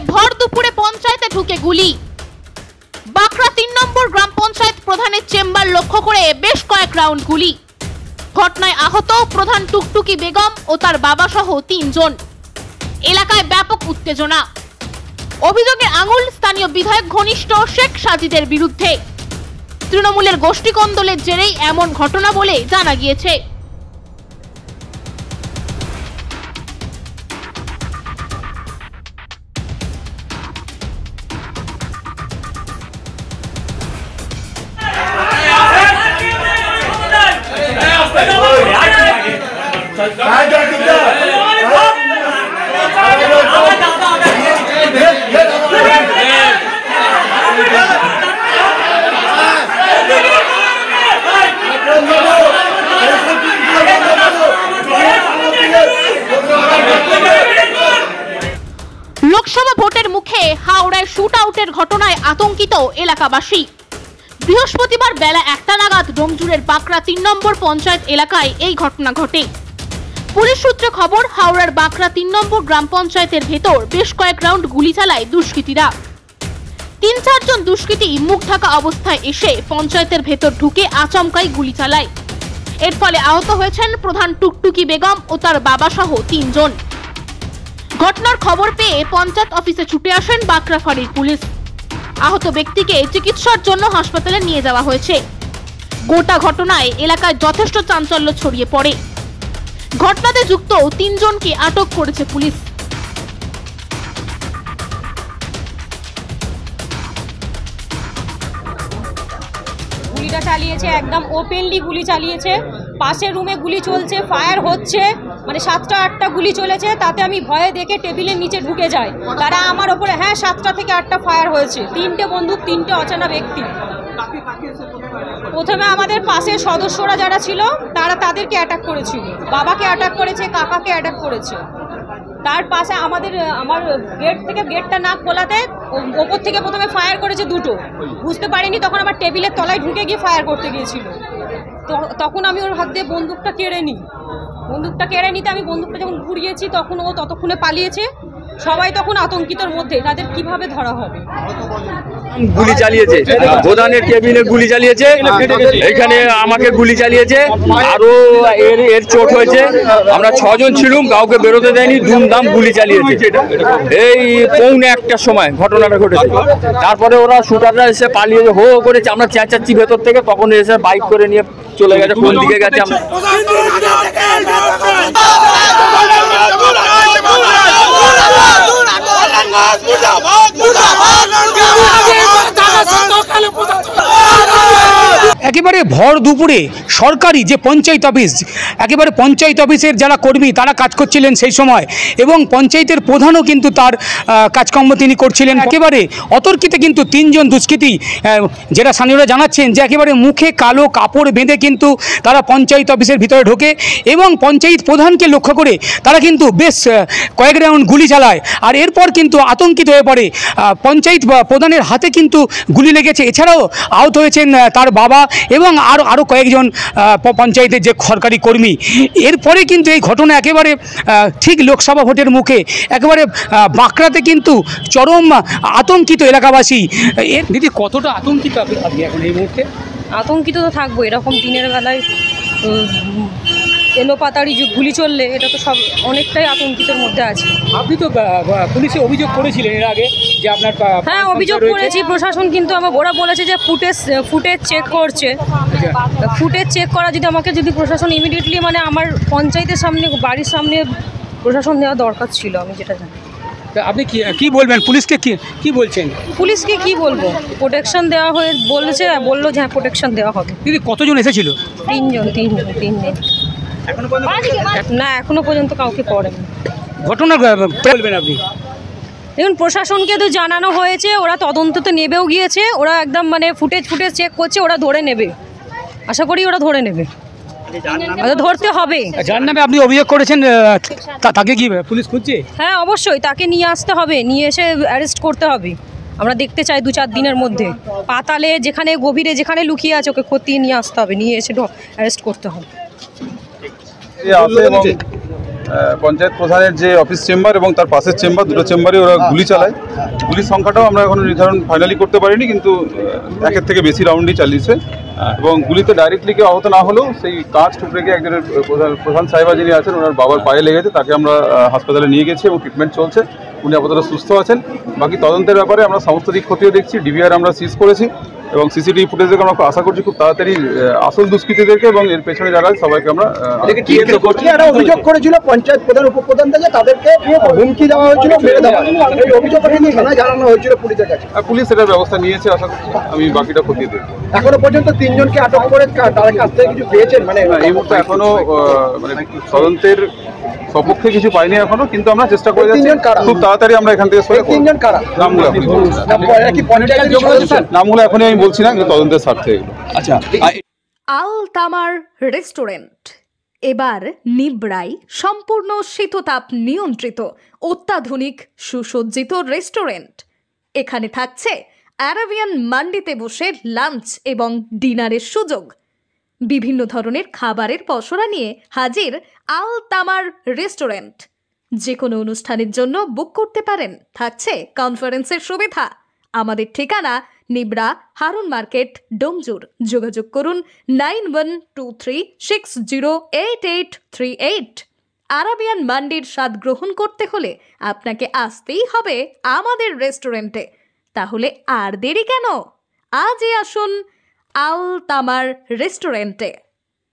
ভর দুপুরে পঞ্চায়েতে ঢুকে গুলি। বাঁকড়া ৩ নম্বর গ্রাম পঞ্চায়েত প্রধানের চেম্বার লক্ষ্য করে বেশ কয়েক রাউন্ড গুলি। ঘটনায় আহত প্রধান টুকটুকি বেগম ও তার বাবা সহ ৩ জন। এলাকায় ব্যাপক উত্তেজনা। অভিযোগের আঙুল স্থানীয় বিধায়ক ঘনিষ্ঠ শেখ সাজিদের বিরুদ্ধে। তৃণমূলের গোষ্ঠী কোন্দলের জেরেই এমন ঘটনা বলে জানা গিয়েছে। লোকসভা ভোটের মুখে হাওড়ায় শুট আউটের ঘটনায় আতঙ্কিত এলাকাবাসী। বৃহস্পতিবার বেলা 1টা নাগাদ ডোমজুড়ের বাঁকড়া ৩ নম্বর পঞ্চায়েত এলাকায় এই ঘটনা ঘটে। পুলিশ সূত্রে খবর, হাওড়ার বাঁকড়া ৩ নম্বর গ্রাম পঞ্চায়েতের ভেতর বেশ কয়েক রাউন্ড গুলি চালায় দুষ্কৃতীরা। ৩-৪ জন দুষ্কৃতী মুখ ঢাকা অবস্থায় এসে পঞ্চায়েতের ভেতর ঢুকে আচমকাই গুলি চালায়। এর ফলে আহত হয়েছেন প্রধান টুকটুকি বেগম ও তার বাবা সহ ৩ জন। ঘটনার খবর পেয়ে পঞ্চায়েত অফিসে ছুটে আসেন বাঁকড়া ফাঁড়ির পুলিশ। আহত ব্যক্তিকে চিকিৎসার জন্য হাসপাতালে নিয়ে যাওয়া হয়েছে। গোটা ঘটনায় এলাকায় যথেষ্ট চাঞ্চল্য ছড়িয়ে পড়ে। ঘটনাতে যুক্ত ৩ জনকে আটক করেছে পুলিশ। গুলিটা চালিয়েছে, একদম ওপেনলি গুলি চালিয়েছে। পাশের রুমে গুলি চলছে, ফায়ার হচ্ছে, মানে 7টা 8টা গুলি চলেছে। তাতে আমি ভয়ে দেখে টেবিলের নিচে ঢুকে যাই। তারা আমার ওপরে 7টা থেকে 8টা ফায়ার হয়েছে। 3টে বন্দুক, 3টে অচেনা ব্যক্তি। প্রথমে আমাদের পাশের সদস্যরা যারা ছিল তাদেরকে অ্যাটাক করেছিল। বাবাকে অ্যাটাক করেছে, কাকাকে অ্যাটাক করেছে। তার পাশে আমার গেট থেকে গেটটা না খোলাতে ওপর থেকে প্রথমে ফায়ার করেছে 2টো। বুঝতে পারিনি, তখন আমার টেবিলের তলায় ঢুকে গিয়ে ফায়ার করতে গিয়েছিল। তখন আমি ওর হাত দিয়ে বন্দুকটা কেড়ে নিই। বন্দুকটা কেড়ে নিতে আমি বন্দুকটা যখন ঘুরিয়েছি তখন ও ততক্ষণে পালিয়েছে। সবাই তখন আতঙ্কিতর মধ্যে, তাদের কিভাবে ধরা হবে। গুলি চালিয়েছে, প্রধানের কেবিনে গুলি চালিয়েছে, এখানে আমাকে গুলি চালিয়েছে, আরো এর চোট হয়েছে। আমরা 6 জন ছিলাম, কাউকে বেরোতে দেয়নি, দুমদাম গুলি চালিয়েছে। এই 1:45টার সময় ঘটনাটা ঘটেছে। তারপরে ওরা শুটাররা এসে পালিয়ে হো করেছে, আমরা চেঁচাচ্ছি ভেতর থেকে, তখন এসে বাইক করে নিয়ে চলে গেছে। কোন দিকে গেছে আমরা একেবারে ভর দুপুরে সরকারি যে পঞ্চায়েত অফিস, একেবারে পঞ্চায়েত অফিসের যারা কর্মী তারা কাজ করছিলেন সেই সময়, এবং পঞ্চায়েতের প্রধানও কিন্তু তার কাজকর্ম তিনি করছিলেন। একেবারে অতর্কিতে কিন্তু 3 জন দুষ্কৃতী, যেটা স্থানীয়রা জানাচ্ছেন যে একেবারে মুখে কালো কাপড় বেঁধে কিন্তু তারা পঞ্চায়েত অফিসের ভিতরে ঢোকে এবং পঞ্চায়েত প্রধানকে লক্ষ্য করে তারা কিন্তু বেশ কয়েক রাউন্ড গুলি চালায়। আর এরপর কিন্তু আতঙ্কিত হয়ে পড়ে। পঞ্চায়েত প্রধানের হাতে কিন্তু গুলি লেগেছে। এছাড়াও আহত হয়েছেন তার বাবা এবং আরও কয়েকজন পঞ্চায়েতের যে সরকারি কর্মী। এরপরে কিন্তু এই ঘটনা একেবারে ঠিক লোকসভা ভোটের মুখে একেবারে বাঁকড়াতে কিন্তু চরম আতঙ্কিত এলাকাবাসী। দিদি, কতটা আতঙ্কিত আপনি এখন এই মুহূর্তে? আতঙ্কিত তো থাকবো। এরকম দিনের বেলায় এলোপাতাড়ি গুলি চললে এটা তো সব অনেকটাই আতঙ্কিতের মধ্যে আছে। আপনি তো পুলিশে অভিযোগ করেছিলেন এর আগে যে আপনার? হ্যাঁ, অভিযোগ করেছি। প্রশাসন কিন্তু ওরা বলেছে যে ফুটেজ চেক করছে। ফুটেজ চেক করা যদি প্রশাসন ইমিডিয়েটলি, মানে আমার পঞ্চায়েতের সামনে, বাড়ির সামনে প্রশাসন দেওয়া দরকার ছিল, আমি যেটা জানি। আপনি কি বলবেন? পুলিশকে কি বলছেন? পুলিশকে কি বলবো, প্রোটেকশন দেওয়া বললো যে হ্যাঁ প্রোটেকশন দেওয়া হবে। দিদি, কতজন এসেছিল? 3 জন। না, এখনো পর্যন্ত কাউকে পড়েনি। ঘটনা বলবেন আপনি? দেখুন, প্রশাসনকে তো জানানো হয়েছে, ওরা তদন্ততে নেবেও গিয়েছে। ওরা একদম মানে ফুটেজ চেক করছে, ওরা ধরে নেবে। আশা করি ওরা ধরে নেবে, ধরতে হবে। যার নামে আপনি অভিযোগ করেছেন তাকে কি পুলিশ খুঁজছে? হ্যাঁ, অবশ্যই তাকে নিয়ে আসতে হবে, নিয়ে এসে অ্যারেস্ট করতে হবে। আমরা দেখতে চাই 2-4 দিনের মধ্যে। পাতালে যেখানে গভীরে যেখানে লুকিয়ে আছে ওকে খতিয়ে নিয়ে আসতে হবে, নিয়ে এসে অ্যারেস্ট করতে হবে। পঞ্চায়েত প্রধানের যে অফিস চেম্বার এবং তার পাশের চেম্বার, দুটো চেম্বারে ওরা গুলি চালায়। গুলির সংখ্যাটাও আমরা এখনো নির্ধারণ ফাইনালি করতে পারিনি, কিন্তু একের থেকে বেশি রাউন্ডই চালিয়েছে। এবং গুলিতে ডাইরেক্টলি কেউ আহত না হলেও সেই কাঁচ টুকরে গিয়ে একজনের প্রধান সাহেবা যিনি আছেন ওনার বাবার পায়ে লেগেছে, তাকে আমরা হাসপাতালে নিয়ে গেছি এবং ট্রিটমেন্ট চলছে। উনি আপাতত সুস্থ আছেন। বাকি তদন্তের ব্যাপারে আমরা সমস্ত দিক খতিয়ে দেখছি। ডিভিআর আমরা সিজ করেছি এবং সিসিটিভি ফুটেজ দেখে আমরা আশা করছি খুব তাড়াতাড়ি আসল দুষ্কৃতীদেরকে এবং এর পেছনে যারা সবাইকে আমরা অভিযোগ করেছিল পঞ্চায়েত প্রধান উপপ্রধান থেকে, তাদেরকে হুমকি দেওয়া হয়েছিল, মেরে দেওয়া হয়েছিল। এই অভিযোগ থানায় জানানো হয়েছিল পুলিশের কাছে। পুলিশ এটার ব্যবস্থা নিয়েছে, আশা করছি। আমি বাকিটা খতিয়ে দেখবো। এখনো পর্যন্ত 3 জনকে আটক করে তার কাছ থেকে কিছু পেয়েছেন? মানে এই মুহূর্তে এখনো মানে তদন্তের সপক্ষে কিছু পাইনি এখনো, কিন্তু আমরা চেষ্টা করে যাচ্ছি খুব তাড়াতাড়ি আমরা এখান থেকে সরে। 3 জন কারা? নামগুলো এখনই আমি বলছি না, কিন্তু তদন্তের স্বার্থে এগুলো। আচ্ছা, আল তামার রেস্টুরেন্ট এবার নিবড়াই সম্পূর্ণ শীততাপ নিয়ন্ত্রিত অত্যাধুনিক সুসজ্জিত রেস্টুরেন্ট। এখানে থাকছে অ্যারাবিয়ান মান্ডিতে বসে লাঞ্চ এবং ডিনারের সুযোগ। বিভিন্ন ধরনের খাবারের পসরা নিয়ে হাজির আল তামার রেস্টুরেন্ট। যে কোনো অনুষ্ঠানের জন্য বুক করতে পারেন, থাকছে কনফারেন্সের সুবিধা। আমাদের ঠিকানা নিবড়া হারুন মার্কেট, ডোমজুর। যোগাযোগ করুন 9123608838। আরাবিয়ান মান্ডির স্বাদ গ্রহণ করতে হলে আপনাকে আসতেই হবে আমাদের রেস্টুরেন্টে। তাহলে আর দেরি কেন? আজই আসুন আল তামার রেস্টুরেন্টে।